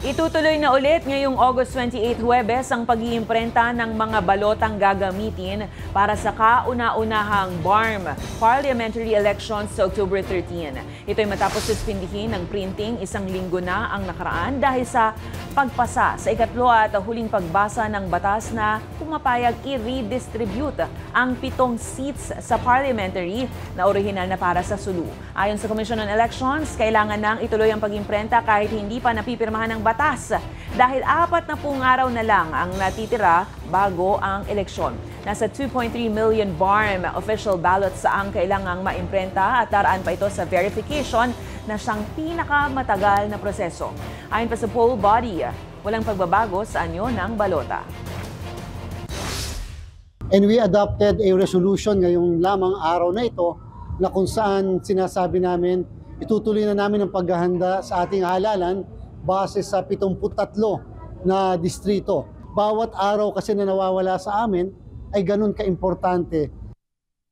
Itutuloy na ulit ngayong August 28, Huwebes ang pag-iimprenta ng mga balotang gagamitin para sa kauna-unahang BARM Parliamentary Elections sa October 13. Ito'y matapos suspindihin ng printing isang linggo na ang nakaraan dahil sa pagpasa sa ikatlo at huling pagbasa ng batas na pumapayag i-redistribute ang 7 seats sa parliamentary na orihinal na para sa Sulu. Ayon sa Commission on Elections, kailangan nang ituloy ang pag-imprenta kahit hindi pa napipirmahan ng batas dahil 40 araw na lang ang natitira bago ang eleksyon. Nasa 2.3 million BARM official ballots ang kailangang maimprenta at daraan pa ito sa verification na siyang pinakamatagal na proseso. Ayon pa sa poll body, walang pagbabago sa anyo ng balota. And we adopted a resolution ngayong lamang araw na ito na kung saan sinasabi namin itutuloy na namin ang paghahanda sa ating halalan base sa 73 na distrito. Bawat araw kasi na nawawala sa amin ay ganun kaimportante